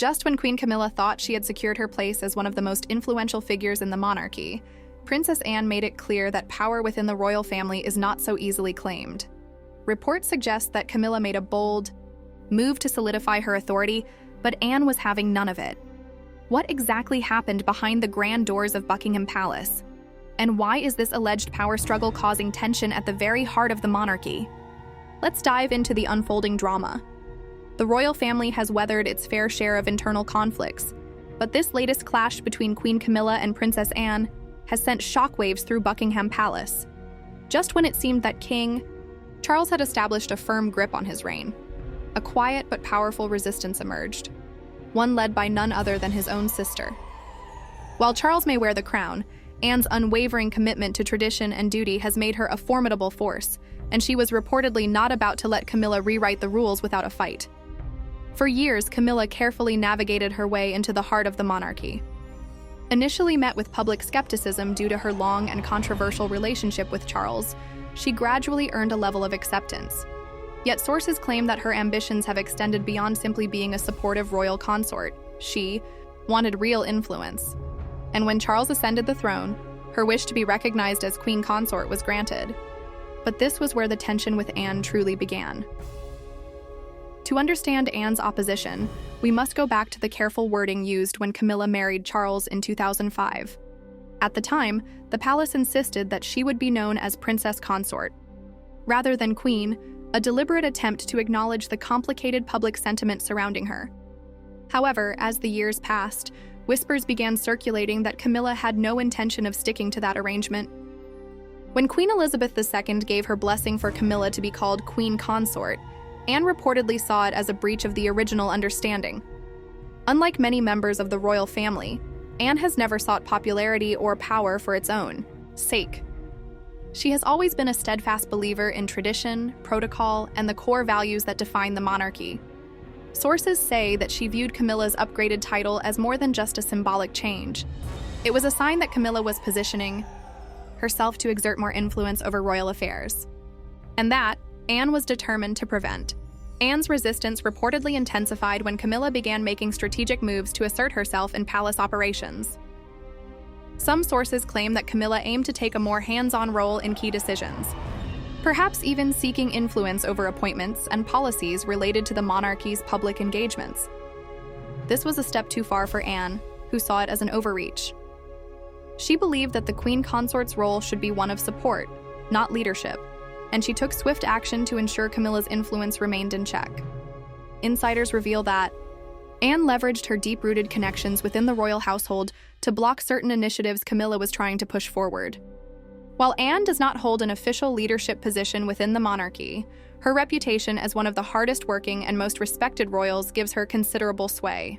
Just when Queen Camilla thought she had secured her place as one of the most influential figures in the monarchy, Princess Anne made it clear that power within the royal family is not so easily claimed. Reports suggest that Camilla made a bold move to solidify her authority, but Anne was having none of it. What exactly happened behind the grand doors of Buckingham Palace? And why is this alleged power struggle causing tension at the very heart of the monarchy? Let's dive into the unfolding drama. The royal family has weathered its fair share of internal conflicts, but this latest clash between Queen Camilla and Princess Anne has sent shockwaves through Buckingham Palace. Just when it seemed that King Charles had established a firm grip on his reign, a quiet but powerful resistance emerged, one led by none other than his own sister. While Charles may wear the crown, Anne's unwavering commitment to tradition and duty has made her a formidable force, and she was reportedly not about to let Camilla rewrite the rules without a fight. For years, Camilla carefully navigated her way into the heart of the monarchy. Initially met with public skepticism due to her long and controversial relationship with Charles, she gradually earned a level of acceptance. Yet sources claim that her ambitions have extended beyond simply being a supportive royal consort. She wanted real influence. And when Charles ascended the throne, her wish to be recognized as queen consort was granted. But this was where the tension with Anne truly began. To understand Anne's opposition, we must go back to the careful wording used when Camilla married Charles in 2005. At the time, the palace insisted that she would be known as princess consort. Rather than queen, a deliberate attempt to acknowledge the complicated public sentiment surrounding her. However, as the years passed, whispers began circulating that Camilla had no intention of sticking to that arrangement. When Queen Elizabeth II gave her blessing for Camilla to be called queen consort, Anne reportedly saw it as a breach of the original understanding. Unlike many members of the royal family, Anne has never sought popularity or power for its own sake. She has always been a steadfast believer in tradition, protocol, and the core values that define the monarchy. Sources say that she viewed Camilla's upgraded title as more than just a symbolic change. It was a sign that Camilla was positioning herself to exert more influence over royal affairs. And that, Anne was determined to prevent. Anne's resistance reportedly intensified when Camilla began making strategic moves to assert herself in palace operations. Some sources claim that Camilla aimed to take a more hands-on role in key decisions, perhaps even seeking influence over appointments and policies related to the monarchy's public engagements. This was a step too far for Anne, who saw it as an overreach. She believed that the queen consort's role should be one of support, not leadership, and she took swift action to ensure Camilla's influence remained in check. Insiders reveal that Anne leveraged her deep-rooted connections within the royal household to block certain initiatives Camilla was trying to push forward. While Anne does not hold an official leadership position within the monarchy, her reputation as one of the hardest-working and most respected royals gives her considerable sway.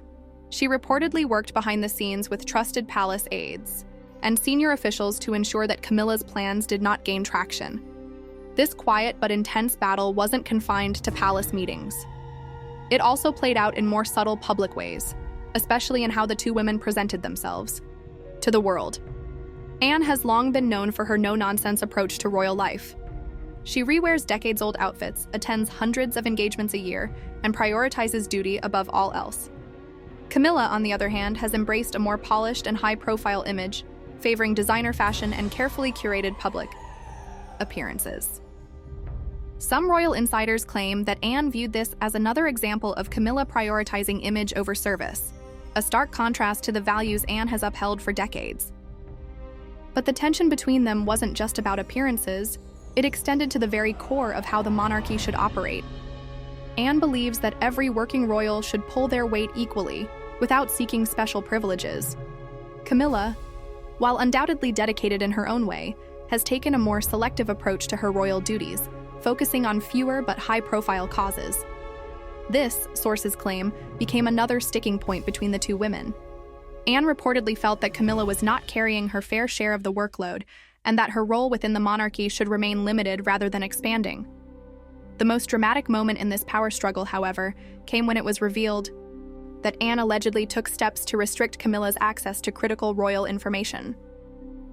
She reportedly worked behind the scenes with trusted palace aides and senior officials to ensure that Camilla's plans did not gain traction. This quiet but intense battle wasn't confined to palace meetings. It also played out in more subtle public ways, especially in how the two women presented themselves to the world. Anne has long been known for her no-nonsense approach to royal life. She rewears decades-old outfits, attends hundreds of engagements a year, and prioritizes duty above all else. Camilla, on the other hand, has embraced a more polished and high-profile image, favoring designer fashion and carefully curated public appearances. Some royal insiders claim that Anne viewed this as another example of Camilla prioritizing image over service, a stark contrast to the values Anne has upheld for decades. But the tension between them wasn't just about appearances, it extended to the very core of how the monarchy should operate. Anne believes that every working royal should pull their weight equally, without seeking special privileges. Camilla, while undoubtedly dedicated in her own way, has taken a more selective approach to her royal duties, focusing on fewer but high-profile causes. This, sources claim, became another sticking point between the two women. Anne reportedly felt that Camilla was not carrying her fair share of the workload, and that her role within the monarchy should remain limited rather than expanding. The most dramatic moment in this power struggle, however, came when it was revealed that Anne allegedly took steps to restrict Camilla's access to critical royal information.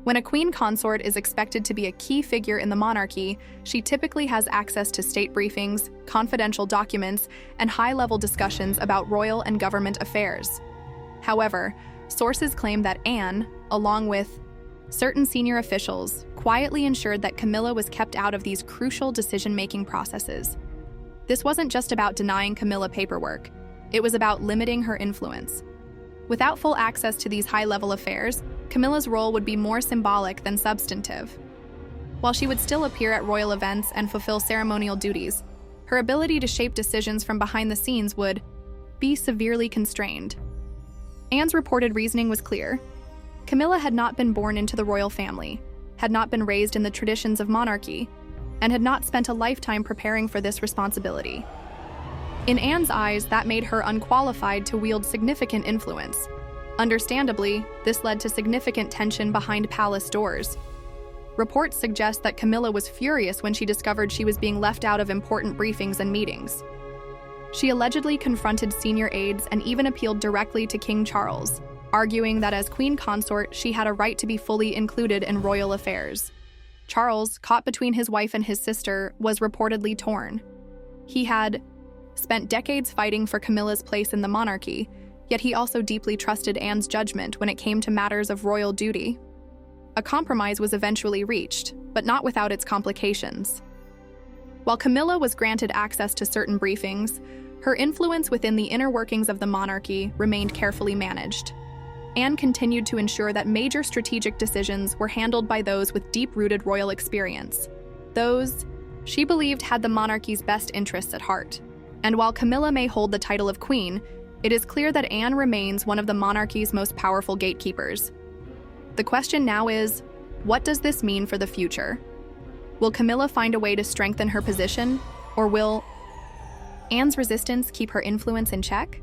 When a queen consort is expected to be a key figure in the monarchy, she typically has access to state briefings, confidential documents, and high-level discussions about royal and government affairs. However, sources claim that Anne, along with certain senior officials, quietly ensured that Camilla was kept out of these crucial decision-making processes. This wasn't just about denying Camilla paperwork, it was about limiting her influence. Without full access to these high-level affairs, Camilla's role would be more symbolic than substantive. While she would still appear at royal events and fulfill ceremonial duties, her ability to shape decisions from behind the scenes would be severely constrained. Anne's reported reasoning was clear. Camilla had not been born into the royal family, had not been raised in the traditions of monarchy, and had not spent a lifetime preparing for this responsibility. In Anne's eyes, that made her unqualified to wield significant influence. Understandably, this led to significant tension behind palace doors. Reports suggest that Camilla was furious when she discovered she was being left out of important briefings and meetings. She allegedly confronted senior aides and even appealed directly to King Charles, arguing that as queen consort, she had a right to be fully included in royal affairs. Charles, caught between his wife and his sister, was reportedly torn. He had spent decades fighting for Camilla's place in the monarchy, yet he also deeply trusted Anne's judgment when it came to matters of royal duty. A compromise was eventually reached, but not without its complications. While Camilla was granted access to certain briefings, her influence within the inner workings of the monarchy remained carefully managed. Anne continued to ensure that major strategic decisions were handled by those with deep-rooted royal experience, those she believed had the monarchy's best interests at heart. And while Camilla may hold the title of queen, it is clear that Anne remains one of the monarchy's most powerful gatekeepers. The question now is, what does this mean for the future? Will Camilla find a way to strengthen her position, or will Anne's resistance keep her influence in check?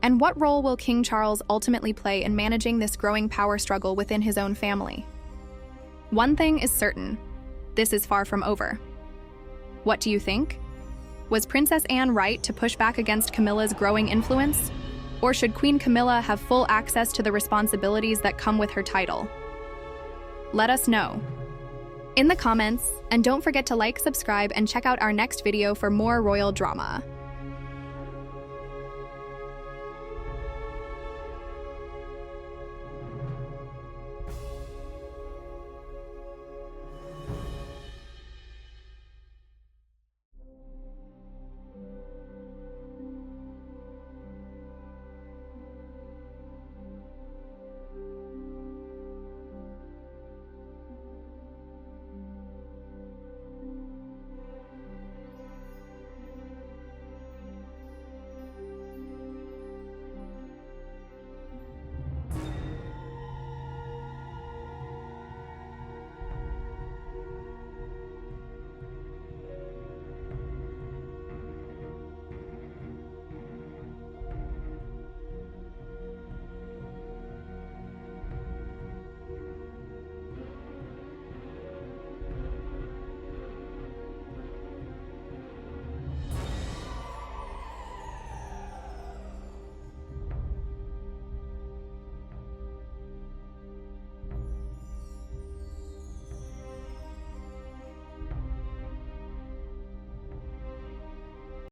And what role will King Charles ultimately play in managing this growing power struggle within his own family? One thing is certain, this is far from over. What do you think? Was Princess Anne right to push back against Camilla's growing influence? Or should Queen Camilla have full access to the responsibilities that come with her title? Let us know in the comments, and don't forget to like, subscribe, and check out our next video for more royal drama.